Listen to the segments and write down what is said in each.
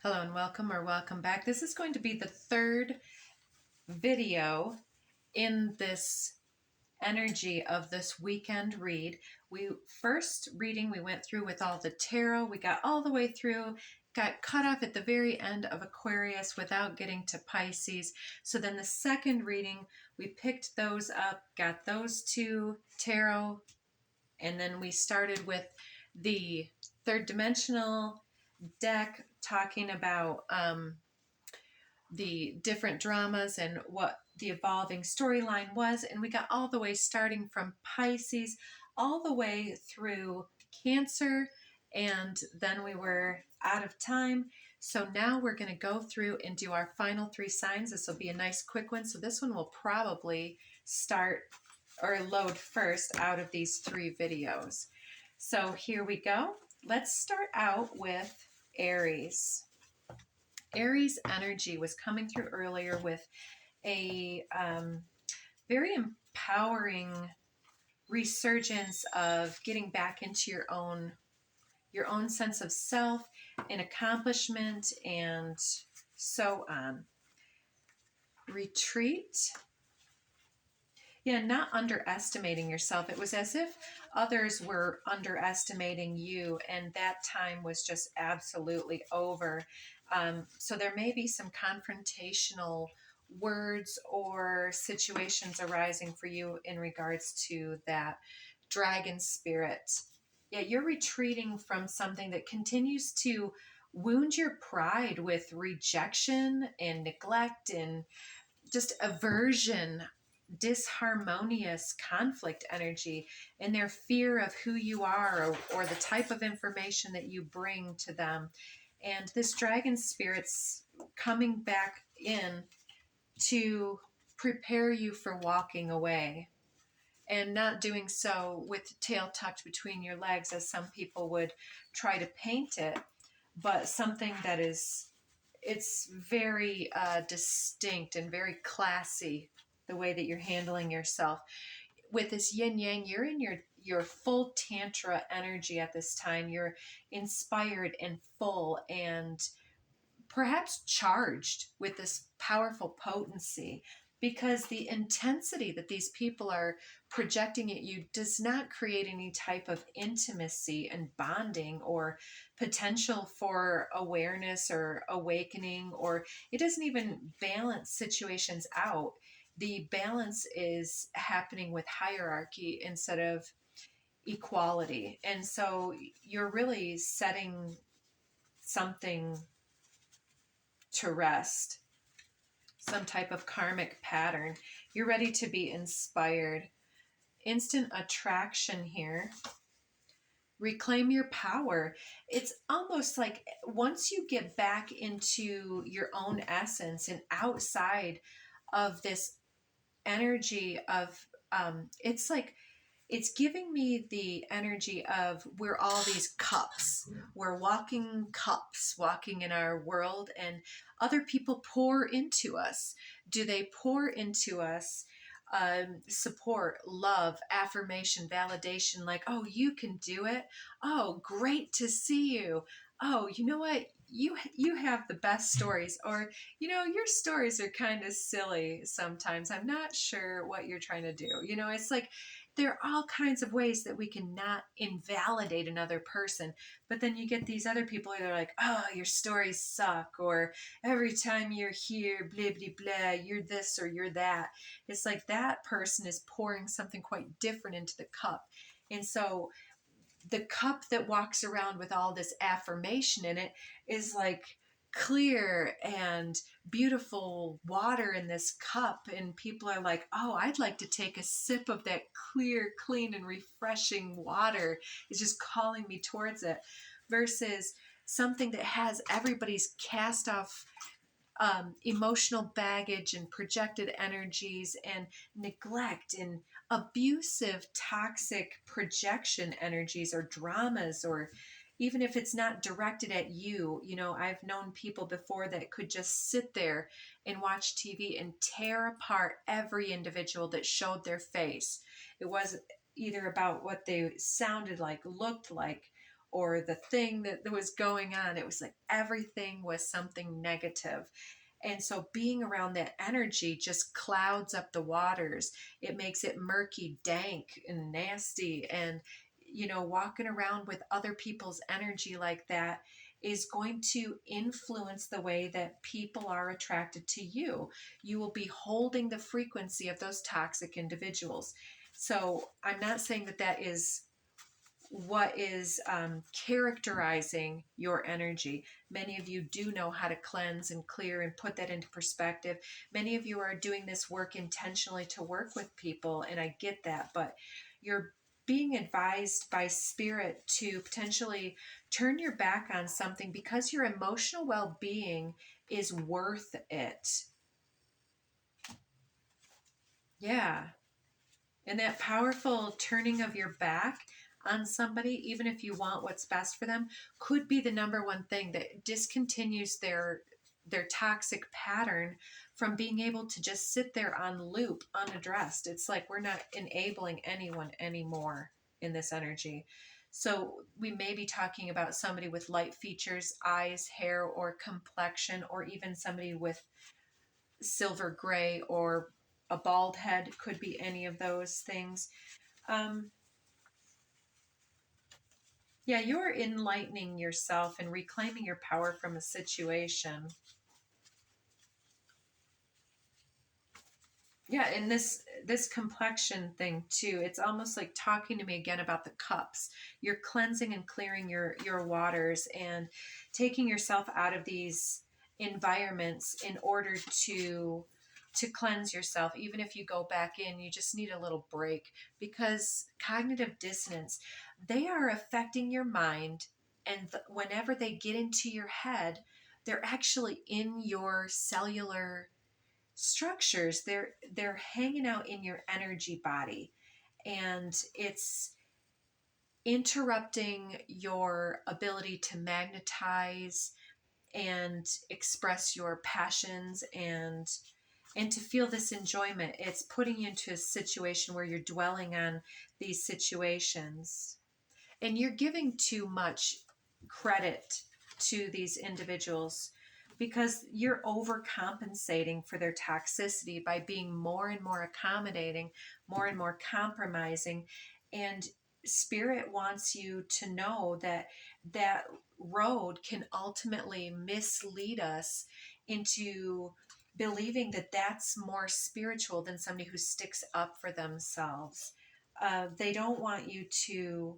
Hello and welcome or welcome back. This is going to be the third video in this energy of this weekend read. First reading we went through with all the tarot. We got all the way through, got cut off at the very end of Aquarius without getting to Pisces. So then the second reading, we picked those up, got those two tarot, and then we started with the third dimensional deck talking about the different dramas and what the evolving storyline was. And we got all the way starting from Pisces all the way through Cancer. And then we were out of time. So now we're going to go through and do our final three signs. This will be a nice quick one. So this one will probably start or load first out of these three videos. So here we go. Let's start out with Aries. Aries energy was coming through earlier with a very empowering resurgence of getting back into your own sense of self and accomplishment and so on. Retreat. Yeah, not underestimating yourself. It was as if others were underestimating you, and that time was just absolutely over. So there may be some confrontational words or situations arising for you in regards to that dragon spirit. Yeah, you're retreating from something that continues to wound your pride with rejection and neglect and just aversion, disharmonious conflict energy, and their fear of who you are or the type of information that you bring to them. And this dragon spirit's coming back in to prepare you for walking away and not doing so with tail tucked between your legs as some people would try to paint it, but something that is, it's very distinct and very classy the way that you're handling yourself. With this yin yang, you're in your full tantra energy at this time. You're inspired and full and perhaps charged with this powerful potency, because the intensity that these people are projecting at you does not create any type of intimacy and bonding or potential for awareness or awakening, or it doesn't even balance situations out. The balance is happening with hierarchy instead of equality. And so you're really setting something to rest, some type of karmic pattern. You're ready to be inspired. Instant attraction here. Reclaim your power. It's almost like once you get back into your own essence and outside of this energy of, it's like, it's giving me the energy of we're all these cups. We're walking cups, walking in our world, and other people pour into us. Do they pour into us support, love, affirmation, validation, like, oh, you can do it. Oh, great to see you. Oh, you know what? You have the best stories, or your stories are kind of silly sometimes. I'm not sure what you're trying to do. It's like there are all kinds of ways that we can not invalidate another person, but then you get these other people that are like, oh, your stories suck, or every time you're here, blah blah blah, you're this or you're that. It's like that person is pouring something quite different into the cup. And so the cup that walks around with all this affirmation in it is like clear and beautiful water in this cup, and people are like, oh, I'd like to take a sip of that clear, clean, and refreshing water. It's just calling me towards it, versus something that has everybody's cast off emotional baggage and projected energies and neglect and abusive, toxic projection energies or dramas, or even if it's not directed at you. I've known people before that could just sit there and watch TV and tear apart every individual that showed their face. It was either about what they sounded like, looked like, or the thing that was going on. It was like everything was something negative. And so being around that energy just clouds up the waters. It makes it murky, dank, and nasty. And, you know, walking around with other people's energy like that is going to influence the way that people are attracted to you. You will be holding the frequency of those toxic individuals. So I'm not saying that that is what is characterizing your energy. Many of you do know how to cleanse and clear and put that into perspective. Many of you are doing this work intentionally to work with people, and I get that, but you're being advised by spirit to potentially turn your back on something because your emotional well-being is worth it. Yeah. And that powerful turning of your back on somebody, even if you want what's best for them, could be the number one thing that discontinues their toxic pattern from being able to just sit there on loop unaddressed. It's like we're not enabling anyone anymore in this energy. So we may be talking about somebody with light features, eyes, hair, or complexion, or even somebody with silver gray or a bald head. Could be any of those things. Um, yeah, you're enlightening yourself and reclaiming your power from a situation. Yeah, and this complexion thing too, it's almost like talking to me again about the cups. You're cleansing and clearing your waters and taking yourself out of these environments in order to cleanse yourself. Even if you go back in, you just need a little break, because cognitive dissonance, they are affecting your mind, and whenever they get into your head, they're actually in your cellular structures. They're hanging out in your energy body, and it's interrupting your ability to magnetize and express your passions and to feel this enjoyment. It's putting you into a situation where you're dwelling on these situations, and you're giving too much credit to these individuals because you're overcompensating for their toxicity by being more and more accommodating, more and more compromising. And spirit wants you to know that that road can ultimately mislead us into believing that that's more spiritual than somebody who sticks up for themselves. They don't want you to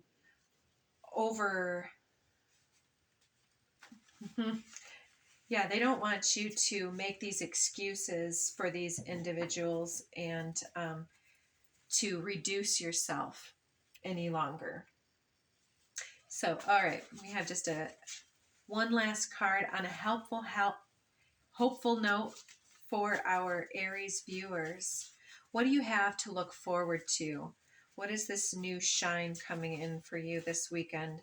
over yeah, they don't want you to make these excuses for these individuals and to reduce yourself any longer. So all right, we have just a one last card on a hopeful note for our Aries viewers. What do you have to look forward to? What is this new shine coming in for you this weekend?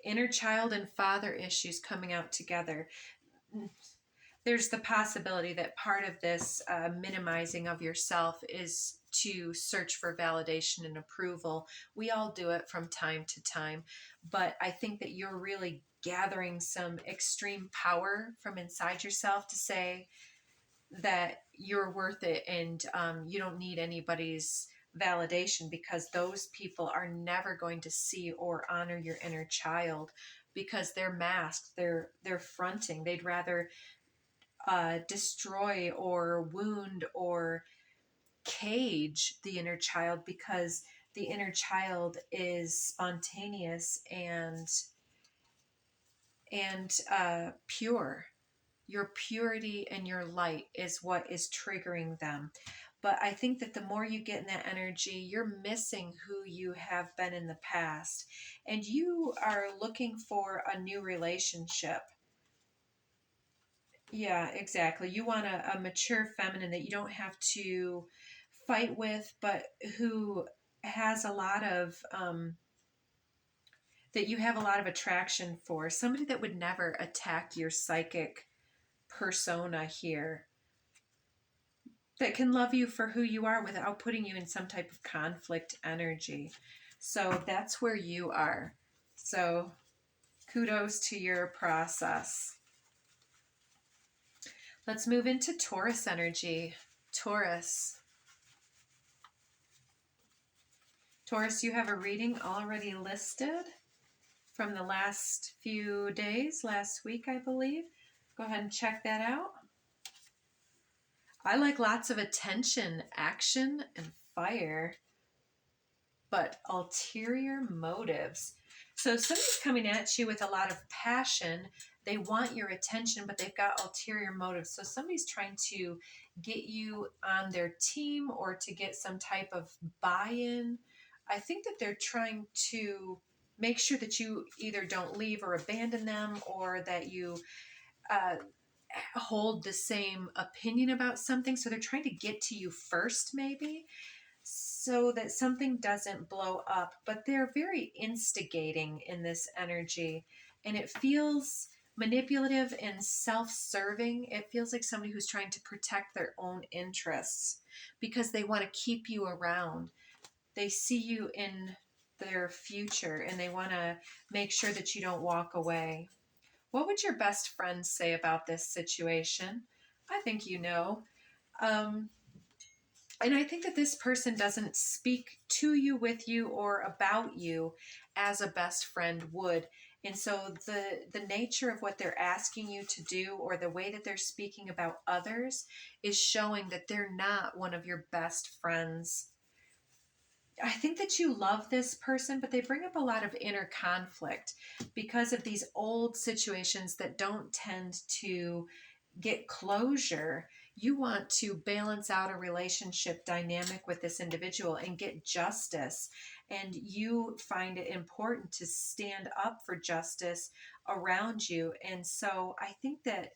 Inner child and father issues coming out together. There's the possibility that part of this minimizing of yourself is to search for validation and approval. We all do it from time to time, but I think that you're really gathering some extreme power from inside yourself to say that you're worth it, and you don't need anybody's validation, because those people are never going to see or honor your inner child because they're masked, they're fronting. They'd rather destroy or wound or cage the inner child, because the inner child is spontaneous and pure. Your purity and your light is what is triggering them. But I think that the more you get in that energy, you're missing who you have been in the past, and you are looking for a new relationship. Yeah, exactly. You want a mature feminine that you don't have to fight with, but who has a lot of, that you have a lot of attraction for. Somebody that would never attack your psychic persona here, that can love you for who you are without putting you in some type of conflict energy. So that's where you are. So kudos to your process. Let's move into Taurus energy. Taurus. Taurus, you have a reading already listed from the last few days, last week, I believe. Go ahead and check that out. I like lots of attention, action, and fire, but ulterior motives. So somebody's coming at you with a lot of passion. They want your attention, but they've got ulterior motives. So somebody's trying to get you on their team or to get some type of buy-in. I think that they're trying to make sure that you either don't leave or abandon them, or that you hold the same opinion about something. So they're trying to get to you first, maybe, so that something doesn't blow up. But they're very instigating in this energy, and it feels manipulative and self-serving. It feels like somebody who's trying to protect their own interests because they want to keep you around. They see you in their future and they want to make sure that you don't walk away. What would your best friend say about this situation? I think you know. Um, and I think that this person doesn't speak to you, with you, or about you as a best friend would. And so the nature of what they're asking you to do, or the way that they're speaking about others, is showing that they're not one of your best friends. I think that you love this person, but they bring up a lot of inner conflict because of these old situations that don't tend to get closure. You want to balance out a relationship dynamic with this individual and get justice. And you find it important to stand up for justice around you. And so I think that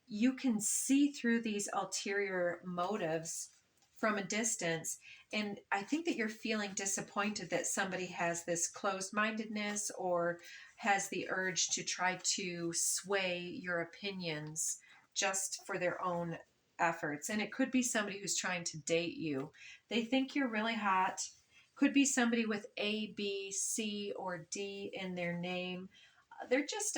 you can see through these ulterior motives from a distance. And I think that you're feeling disappointed that somebody has this closed mindedness or has the urge to try to sway your opinions just for their own efforts. And it could be somebody who's trying to date you. They think you're really hot. Could be somebody with A, B, C, or D in their name. They're just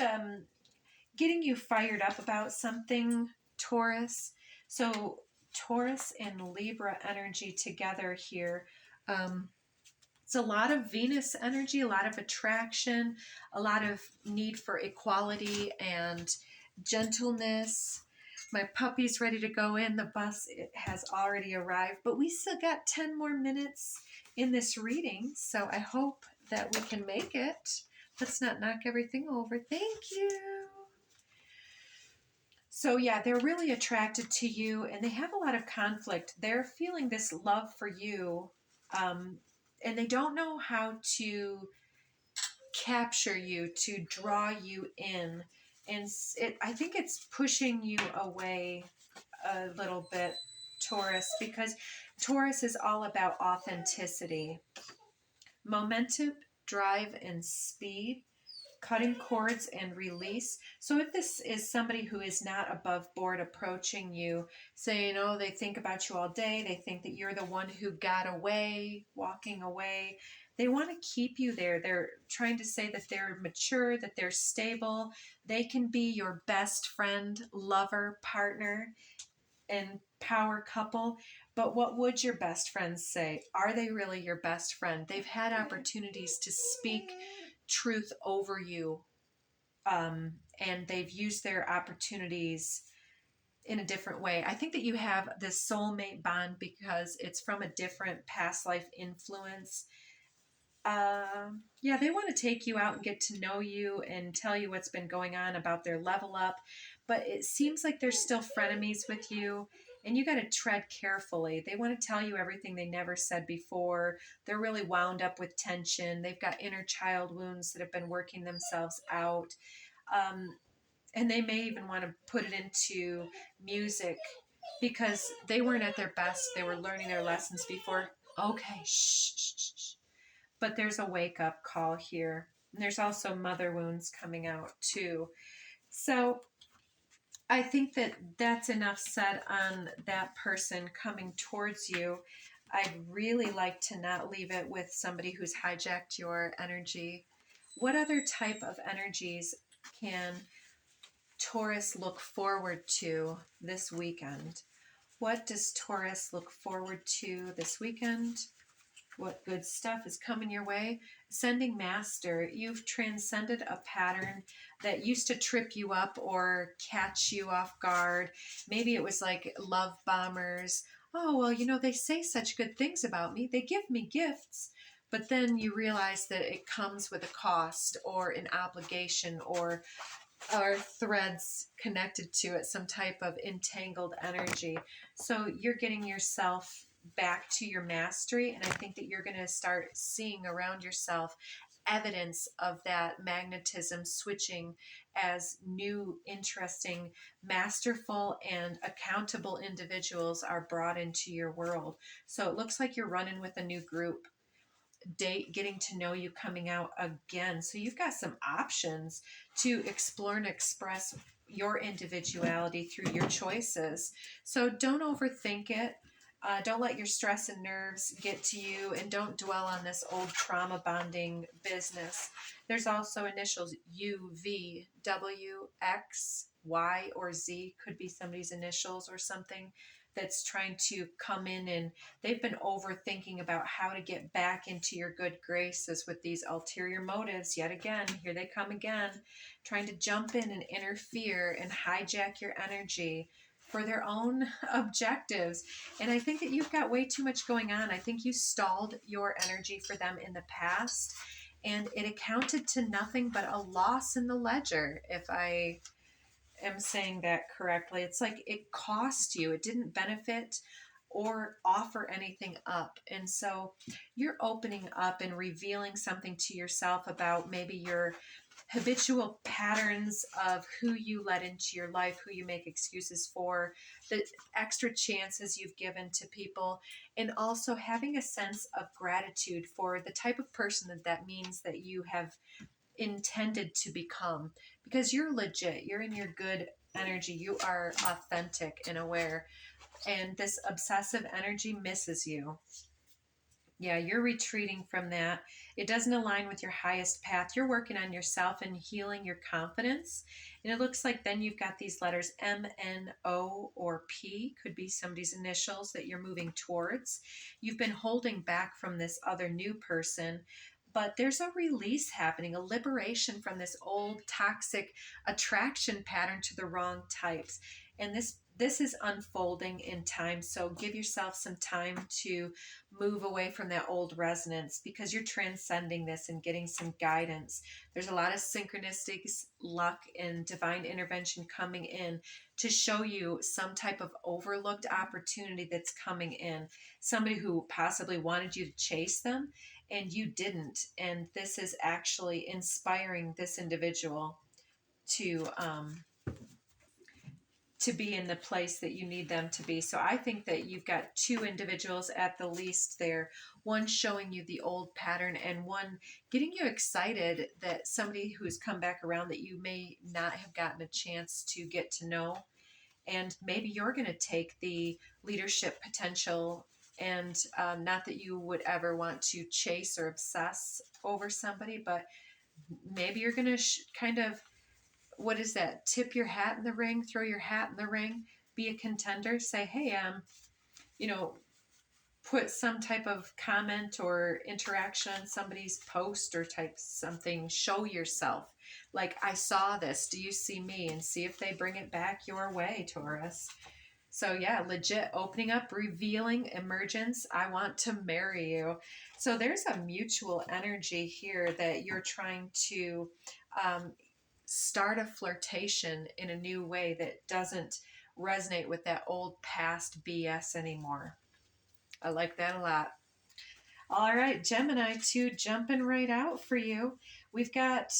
getting you fired up about something, Taurus. So Taurus and Libra energy together here. It's a lot of Venus energy, a lot of attraction, a lot of need for equality and gentleness. My puppy's ready to go in. The bus, it has already arrived, but we still got 10 more minutes in this reading, so I hope that we can make it. Let's not knock everything over. Thank you. So yeah, they're really attracted to you and they have a lot of conflict. They're feeling this love for you, and they don't know how to capture you, to draw you in. And I think it's pushing you away a little bit, Taurus, because Taurus is all about authenticity, momentum, drive, and speed, cutting cords and release. So if this is somebody who is not above board approaching you, saying, oh, they think about you all day, they think that you're the one who got away, walking away, they want to keep you there. They're trying to say that they're mature, that they're stable. They can be your best friend, lover, partner, and power couple. But what would your best friends say? Are they really your best friend? They've had opportunities to speak truth over you, and they've used their opportunities in a different way. I think that you have this soulmate bond because it's from a different past life influence. Yeah, they want to take you out and get to know you and tell you what's been going on about their level up, but it seems like they're still frenemies with you, and you got to tread carefully. They want to tell you everything they never said before. They're really wound up with tension. They've got inner child wounds that have been working themselves out, and they may even want to put it into music because they weren't at their best. They were learning their lessons before. Okay, shh, shh, shh, shh. But there's a wake-up call here. And there's also mother wounds coming out too. So I think that that's enough said on that person coming towards you. I'd really like to not leave it with somebody who's hijacked your energy. What other type of energies can Taurus look forward to this weekend? What does Taurus look forward to this weekend? What good stuff is coming your way? Ascending Master, you've transcended a pattern that used to trip you up or catch you off guard. Maybe it was like love bombers. Oh, well, they say such good things about me. They give me gifts. But then you realize that it comes with a cost or an obligation or threads connected to it, some type of entangled energy. So you're getting yourself back to your mastery, and I think that you're going to start seeing around yourself evidence of that magnetism switching as new, interesting, masterful, and accountable individuals are brought into your world. So it looks like you're running with a new group. Date getting to know you coming out again. So you've got some options to explore and express your individuality through your choices. So don't overthink it. Don't let your stress and nerves get to you, and don't dwell on this old trauma bonding business. There's also initials U, V, W, X, Y, or Z. Could be somebody's initials or something that's trying to come in, and they've been overthinking about how to get back into your good graces with these ulterior motives. Yet again, here they come again, trying to jump in and interfere and hijack your energy for their own objectives. And I think that you've got way too much going on. I think you stalled your energy for them in the past, and it accounted to nothing but a loss in the ledger, if I am saying that correctly. It's like it cost you, it didn't benefit or offer anything up. And so you're opening up and revealing something to yourself about maybe your habitual patterns of who you let into your life, who you make excuses for, the extra chances you've given to people, and also having a sense of gratitude for the type of person that means that you have intended to become, because you're legit, you're in your good energy, you are authentic and aware, and this obsessive energy misses you. Yeah, you're retreating from that. It doesn't align with your highest path. You're working on yourself and healing your confidence. And it looks like then you've got these letters M, N, O, or P, could be somebody's initials that you're moving towards. You've been holding back from this other new person, but there's a release happening, a liberation from this old toxic attraction pattern to the wrong types. And this is unfolding in time. So give yourself some time to move away from that old resonance, because you're transcending this and getting some guidance. There's a lot of synchronicities, luck, and divine intervention coming in to show you some type of overlooked opportunity that's coming in. Somebody who possibly wanted you to chase them and you didn't. And this is actually inspiring this individual to be in the place that you need them to be. So I think that you've got two individuals at the least there, one showing you the old pattern and one getting you excited that somebody who's come back around that you may not have gotten a chance to get to know. And maybe you're going to take the leadership potential, and not that you would ever want to chase or obsess over somebody, but maybe you're going to kind of, what is that? Tip your hat in the ring, throw your hat in the ring, be a contender, say, hey, put some type of comment or interaction on somebody's post or type something, show yourself. Like, I saw this, do you see me? And see if they bring it back your way, Taurus. So yeah, legit opening up, revealing emergence. I want to marry you. So there's a mutual energy here that you're trying to start a flirtation in a new way that doesn't resonate with that old past BS anymore. I like that a lot. All right, Gemini 2 jumping right out for you. We've got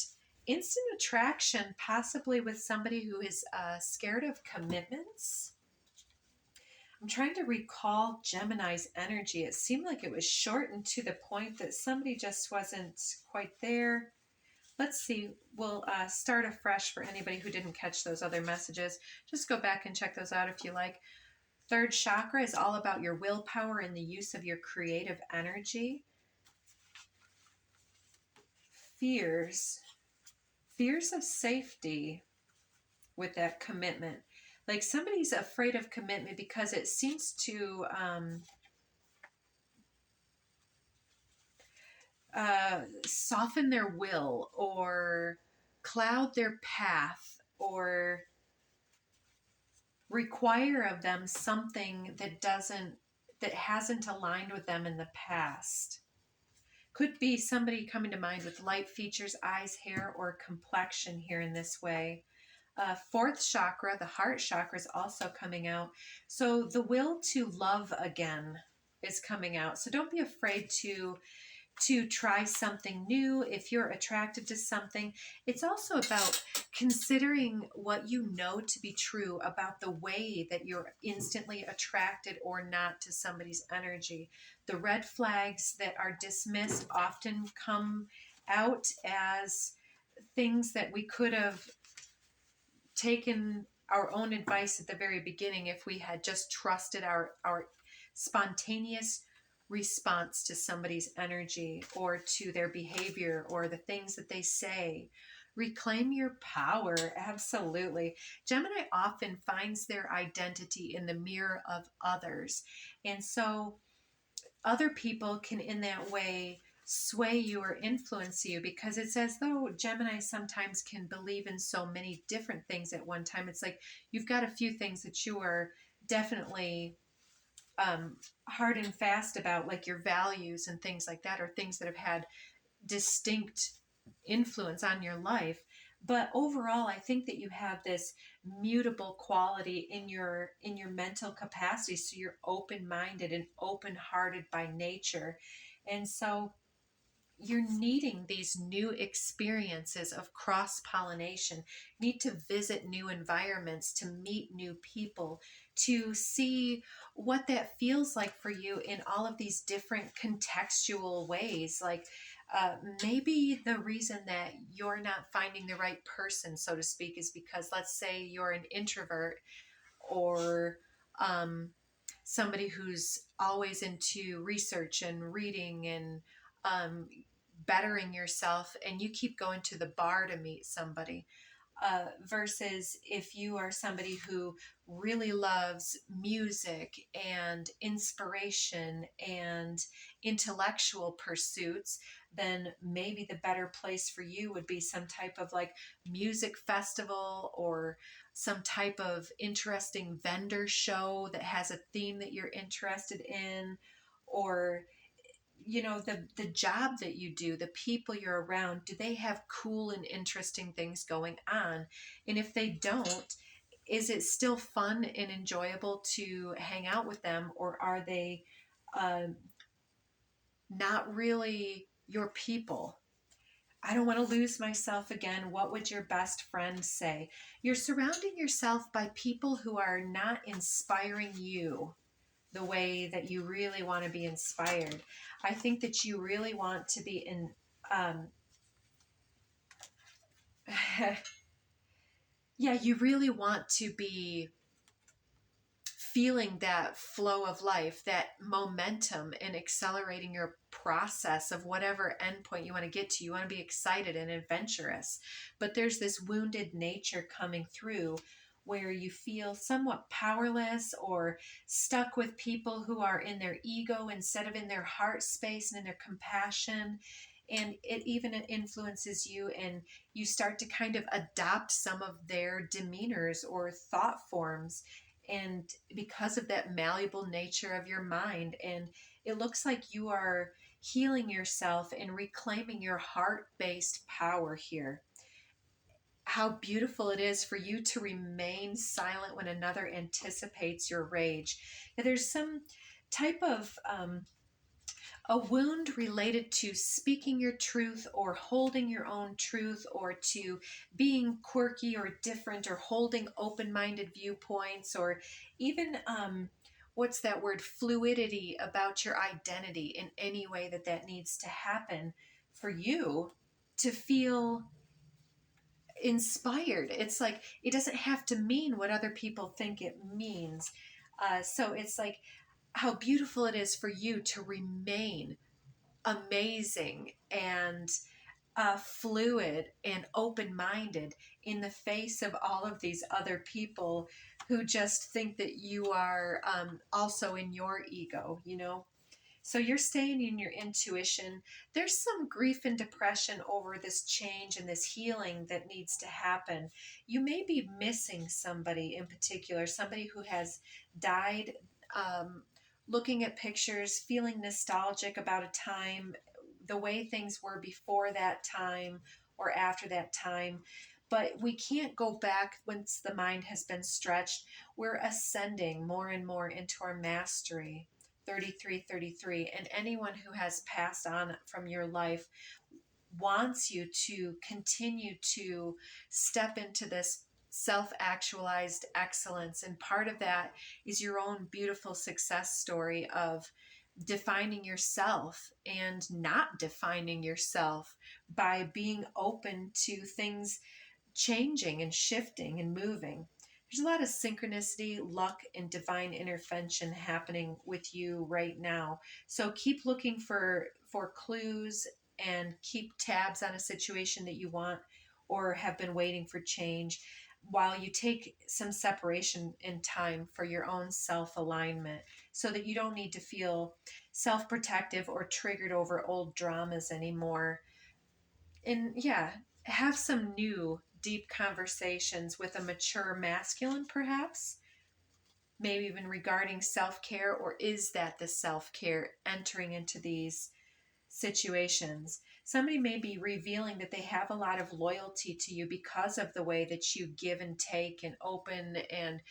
instant attraction, possibly with somebody who is scared of commitments. I'm trying to recall Gemini's energy. It seemed like it was short and to the point, that somebody just wasn't quite there. Let's see. We'll start afresh for anybody who didn't catch those other messages. Just go back and check those out if you like. Third chakra is all about your willpower and the use of your creative energy. Fears. Fears of safety with that commitment. Like somebody's afraid of commitment because it seems to soften their will or cloud their path or require of them something that hasn't aligned with them in the past. Could be somebody coming to mind with light features, eyes, hair, or complexion here in this way. Fourth chakra, the heart chakra, is also coming out. So the will to love again is coming out. So don't be afraid to try something new. If you're attracted to something, it's also about considering what you know to be true about the way that you're instantly attracted or not to somebody's energy. The red flags that are dismissed often come out as things that we could have taken our own advice at the very beginning if we had just trusted our spontaneous response to somebody's energy or to their behavior or the things that they say. Reclaim your power. Absolutely. Gemini often finds their identity in the mirror of others. And so other people can, in that way, sway you or influence you, because it's as though Gemini sometimes can believe in so many different things at one time. It's like you've got a few things that you are definitely hard and fast about, like your values and things like that, or things that have had distinct influence on your life. But overall, I think that you have this mutable quality in your mental capacity. So you're open-minded and open-hearted by nature. And so you're needing these new experiences of cross pollination, need to visit new environments, to meet new people, to see what that feels like for you in all of these different contextual ways. Like maybe the reason that you're not finding the right person, so to speak, is because, let's say, you're an introvert or somebody who's always into research and reading and bettering yourself, and you keep going to the bar to meet somebody. Versus if you are somebody who really loves music and inspiration and intellectual pursuits, then maybe the better place for you would be some type of like music festival or some type of interesting vendor show that has a theme that you're interested in, or the job that you do, the people you're around, do they have cool and interesting things going on? And if they don't, is it still fun and enjoyable to hang out with them, or are they uh, not really your people? I don't want to lose myself again. What would your best friend say? You're surrounding yourself by people who are not inspiring you the way that you really want to be inspired. I think that you really want to be in, yeah, you really want to be feeling that flow of life, that momentum, and accelerating your process of whatever endpoint you want to get to. You want to be excited and adventurous. But there's this wounded nature coming through where you feel somewhat powerless or stuck with people who are in their ego instead of in their heart space and in their compassion. And it even influences you, and you start to kind of adopt some of their demeanors or thought forms, and because of that malleable nature of your mind. And it looks like you are healing yourself and reclaiming your heart-based power here. How beautiful it is for you to remain silent when another anticipates your rage. Now, there's some type of a wound related to speaking your truth or holding your own truth, or to being quirky or different, or holding open-minded viewpoints, or even what's that word, fluidity about your identity in any way that needs to happen for you to feel inspired. It's like it doesn't have to mean what other people think it means. So it's like how beautiful it is for you to remain amazing and fluid and open-minded in the face of all of these other people who just think that you are also in your ego, you know. So you're staying in your intuition. There's some grief and depression over this change and this healing that needs to happen. You may be missing somebody in particular, somebody who has died, um, looking at pictures, feeling nostalgic about a time, the way things were before that time or after that time. But we can't go back once the mind has been stretched. We're ascending more and more into our mastery. 3333, and anyone who has passed on from your life wants you to continue to step into this self-actualized excellence, and part of that is your own beautiful success story of defining yourself and not defining yourself by being open to things changing and shifting and moving. There's a lot of synchronicity, luck, and divine intervention happening with you right now. So keep looking for clues and keep tabs on a situation that you want or have been waiting for change while you take some separation in time for your own self-alignment so that you don't need to feel self-protective or triggered over old dramas anymore. And yeah, have some new deep conversations with a mature masculine, perhaps, maybe even regarding self-care, or is that the self-care entering into these situations? Somebody may be revealing that they have a lot of loyalty to you because of the way that you give and take and open and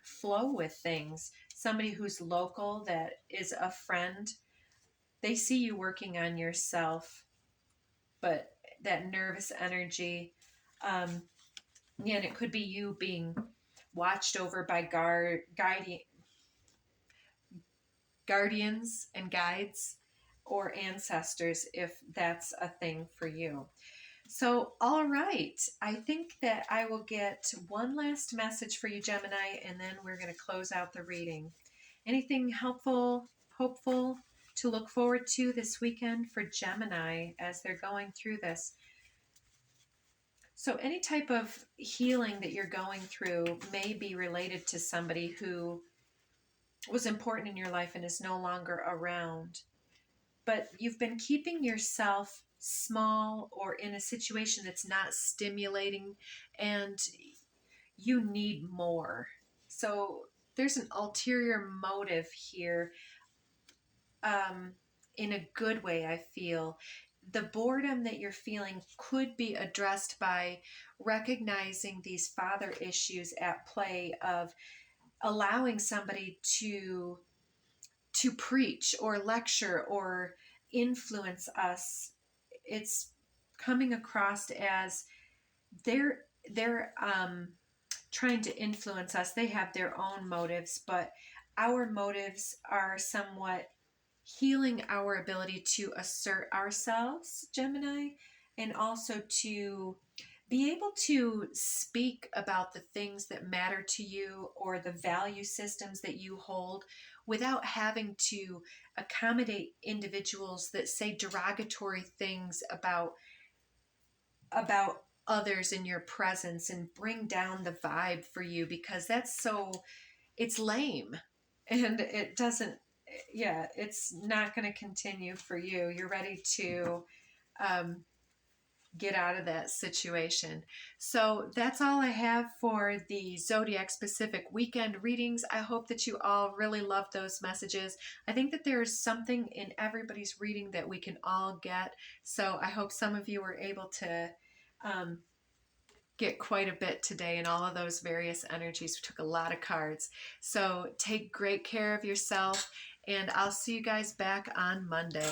flow with things. Somebody who's local that is a friend, they see you working on yourself, but that nervous energy, yeah, and it could be you being watched over by guardians and guides or ancestors, if that's a thing for you. So, all right, I think that I will get one last message for you, Gemini, and then we're going to close out the reading. Anything helpful, hopeful to look forward to this weekend for Gemini as they're going through this? So any type of healing that you're going through may be related to somebody who was important in your life and is no longer around. But you've been keeping yourself small or in a situation that's not stimulating, and you need more. So there's an ulterior motive here, in a good way, I feel. The boredom that you're feeling could be addressed by recognizing these father issues at play of allowing somebody to preach or lecture or influence us. It's coming across as they're trying to influence us. They have their own motives, but our motives are somewhat healing our ability to assert ourselves, Gemini, and also to be able to speak about the things that matter to you or the value systems that you hold without having to accommodate individuals that say derogatory things about others in your presence and bring down the vibe for you, because it's lame and it doesn't, yeah, it's not going to continue for you. You're ready to get out of that situation. So that's all I have for the zodiac specific weekend readings. I hope that you all really love those messages. I think that there's something in everybody's reading that we can all get. So I hope some of you were able to get quite a bit today in all of those various energies. We took a lot of cards. So take great care of yourself, and I'll see you guys back on Monday.